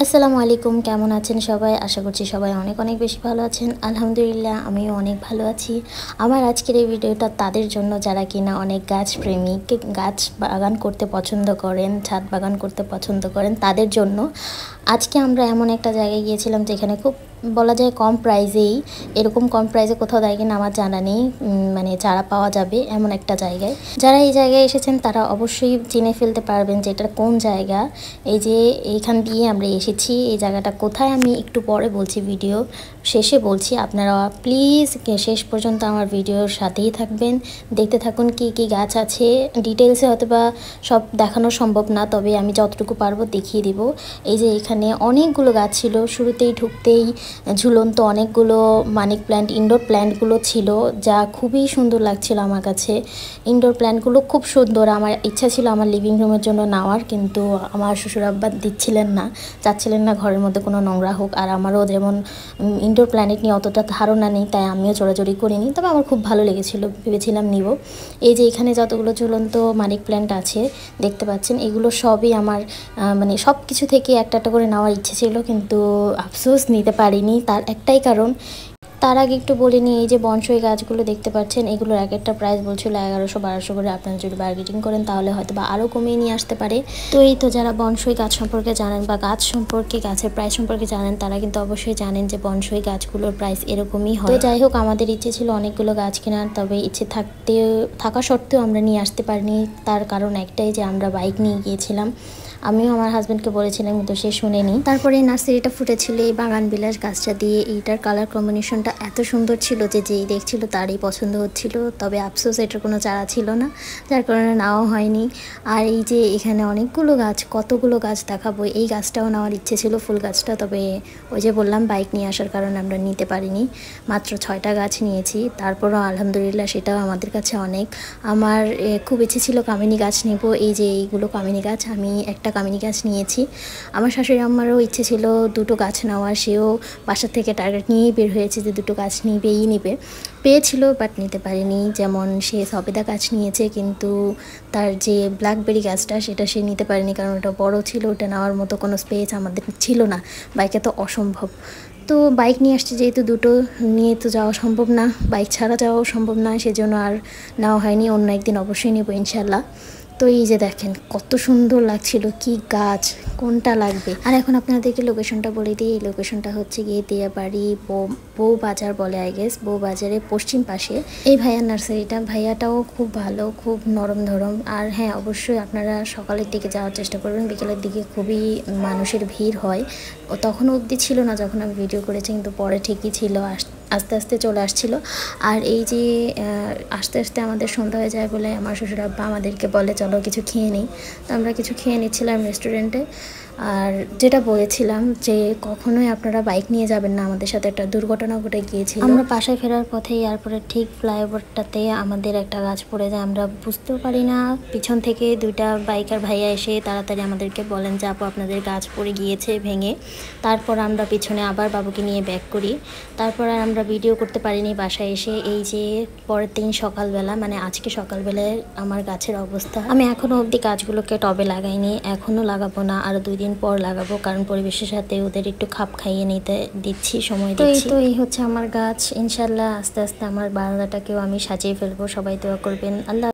আসসালামু আলাইকুম, কেমন আছেন সবাই? আশা করছি সবাই অনেক অনেক বেশি ভালো আছেন। আলহামদুলিল্লাহ আমিও অনেক ভালো আছি। আমার আজকের এই ভিডিওটা তাদের জন্য যারা কিনা অনেক গাছ প্রেমিক, গাছ বাগান করতে পছন্দ করেন, ছাদ বাগান করতে পছন্দ করেন, তাদের জন্য। আজকে আমরা এমন একটা জায়গায় গিয়েছিলাম যেখানে খুব বলা যায় কম প্রাইসেই, এরকম কম প্রাইসে কোথাও দেয় কিনা আমার জানা নেই, মানে চারা পাওয়া যাবে এমন একটা জায়গায়। যারা এই জায়গায় এসেছেন তারা অবশ্যই চিনে ফেলতে পারবেন যে এটা কোন জায়গা। এই যে এইখান দিয়ে আমরা এসেছি, এই জায়গাটা কোথায় আমি একটু পরে বলছি, ভিডিও শেষে বলছি। আপনারা প্লিজ শেষ পর্যন্ত আমার ভিডিওর সাথেই থাকবেন, দেখতে থাকুন কি কি গাছ আছে। ডিটেলসে হয়তো বা সব দেখানো সম্ভব না, তবে আমি যতটুকু পারবো দেখিয়ে দিব। এই যে এখানে অনেকগুলো গাছ ছিল, শুরুতেই ঢুকতেই ঝুলন্ত অনেকগুলো মানি প্ল্যান্ট, ইনডোর প্ল্যান্টগুলো ছিল, যা খুবই সুন্দর লাগছিল আমার কাছে। ইনডোর প্ল্যান্টগুলো খুব সুন্দর। আমার ইচ্ছা ছিল আমার লিভিং রুমের জন্য নেওয়ার, কিন্তু আমার শ্বশুর আব্বা দিচ্ছিলেন না, চাচ্ছিলেন না ঘরের মধ্যে কোনো নোংরা হোক। আর আমারও যেমন ইনডোর প্ল্যানেট নিয়ে অতটা ধারণা নেই, তাই আমিও চোরাচুরি করিনি, তবে আমার খুব ভালো লেগেছিল, ভেবেছিলাম নিব। এই যে এখানে যতগুলো ঝুলন্ত মানি প্ল্যান্ট আছে দেখতে পাচ্ছেন, এগুলো সবই আমার মানে সব কিছু থেকে একটা একটা করে নেওয়ার ইচ্ছে ছিল, কিন্তু আফসোস নিতে পারিনি। তার একটাই কারণ, তার আগে একটু বলে নিই, এই যে বনসাই গাছগুলো দেখতে পাচ্ছেন, এগুলোর এক একটা প্রাইস বলছিল 1100-1200 করে। আপনারা যদি বার্গেটিং করেন তাহলে হয়তো বা আরও কমিয়ে নিয়ে আসতে পারে। তো এই তো যারা বনসাই গাছ সম্পর্কে জানেন বা গাছ সম্পর্কে, গাছের প্রাইস সম্পর্কে জানেন, তারা কিন্তু অবশ্যই জানেন যে বনসাই গাছগুলোর প্রাইস এরকমই হয়। তো যাই হোক, আমাদের ইচ্ছে ছিল অনেকগুলো গাছ কেনার, তবে ইচ্ছে থাকা সত্ত্বেও আমরা নিয়ে আসতে পারিনি। তার কারণ একটাই যে আমরা বাইক নিয়ে গিয়েছিলাম। আমিও আমার হাজব্যান্ডকে বলেছিলাম, কিন্তু সে শুনেনি। তারপরে এই নার্সারিটা ফুটেছিল এই বাগান বিলাস গাছটা দিয়ে। এইটার কালার কম্বিনেশনটা এত সুন্দর ছিল যে যেই দেখছিল তারই পছন্দ হচ্ছিল, তবে আফসোস এটার কোনো চারা ছিল না, যার কারণে নেওয়া হয়নি। আর এই যে এখানে অনেকগুলো গাছ, কতগুলো গাছ দেখাবো। এই গাছটাও নেওয়ার ইচ্ছে ছিল, ফুল গাছটা, তবে ওই যে বললাম বাইক নিয়ে আসার কারণে আমরা নিতে পারিনি। মাত্র 6টা গাছ নিয়েছি, তারপরও আলহামদুলিল্লাহ সেটাও আমাদের কাছে অনেক। আমার খুব ইচ্ছে ছিল কামিনী গাছ নেব। এই যে এইগুলো কামিনী গাছ, আমি একটা কামিনী গাছ নিয়েছি। আমার শাশুড়ি আম্মারও ইচ্ছে ছিল 2টো গাছ নেওয়ার, সেও বাসা থেকে টার্গেট নিয়েই বের হয়েছে যে 2টো গাছ নেবে। পেয়েছিল, বাট নিতে পারেনি। যেমন সে সবেদা গাছ নিয়েছে, কিন্তু তার যে ব্ল্যাকবেরি গাছটা সেটা সে নিতে পারেনি, কারণ ওটা বড় ছিল, ওটা নেওয়ার মতো কোনো স্পেস আমাদের ছিল না, বাইকে তো অসম্ভব। তো বাইক নিয়ে আসছে যেহেতু, 2টো নিয়ে তো যাওয়া সম্ভব না, বাইক ছাড়া যাওয়াও সম্ভব না, সেজন্য আর নেওয়া হয়নি। অন্য একদিন অবশ্যই নেব ইনশাল্লাহ। তো এই যে দেখেন কত সুন্দর লাগছিল, কি গাছ কোনটা লাগবে। আর এখন আপনাদেরকে লোকেশনটা বলে দিই। এই লোকেশনটা হচ্ছে গিয়ে দিয়াবাড়ি বউ বাজার বলে, আই গেস, বউ বাজারের পশ্চিম পাশে এই ভাইয়ার নার্সারিটা। ভাইয়াটাও খুব ভালো, খুব নরম ধরম। আর হ্যাঁ, অবশ্যই আপনারা সকালের দিকে যাওয়ার চেষ্টা করবেন, বিকেলের দিকে খুবই মানুষের ভিড় হয়। ও তখনও অবধি ছিল না যখন আমি ভিডিও করেছি, কিন্তু পরে ঠিকই ছিল, আস্তে আস্তে চলে আসছিল। আর এই যে আস্তে আস্তে আমাদের সন্ধ্যা হয়ে যায় বলে আমার শ্বশুর আব্বা আমাদেরকে বলে চলো কিছু খেয়ে নিই। তো আমরা কিছু খেয়ে নিচ্ছিলাম রেস্টুরেন্টে। আর যেটা বলেছিলাম যে কখনোই আপনারা বাইক নিয়ে যাবেন না, আমাদের সাথে একটা দুর্ঘটনা ঘটে গিয়েছিল। আমরা বাসায় ফেরার পথে এয়ারপোর্টের ঠিক ফ্লাইওভারটাতে আমাদের একটা গাছ পড়ে যায়, আমরা বুঝতেও পারি না। পিছন থেকে 2টা বাইকার ভাইয়া এসে তাড়াতাড়ি আমাদেরকে বলেন যে আপু আপনাদের গাছ পড়ে গিয়েছে ভেঙে। তারপর আমরা পিছনে আবার বাবুকে নিয়ে ব্যাক করি। তারপর আর আমরা ভিডিও করতে পারিনি বাসায় এসে। এই যে পরের দিন সকালবেলা, মানে আজকে সকালবেলায় আমার গাছের অবস্থা। আমি এখনও অবধি গাছগুলোকে টবে লাগাইনি, এখনও লাগাবো না, আরও 2 দিন পর লাগাবো, কারণ পরিবেশের সাথে ওদের একটু খাপ খাইয়ে নিতে দিচ্ছি, সময় দিচ্ছি। তো এই হচ্ছে আমার গাছ। ইনশাল্লাহ আস্তে আস্তে আমার বারান্দাটাকেও আমি সাজিয়ে ফেলবো। সবাই দোয়া করবেন। আল্লাহ।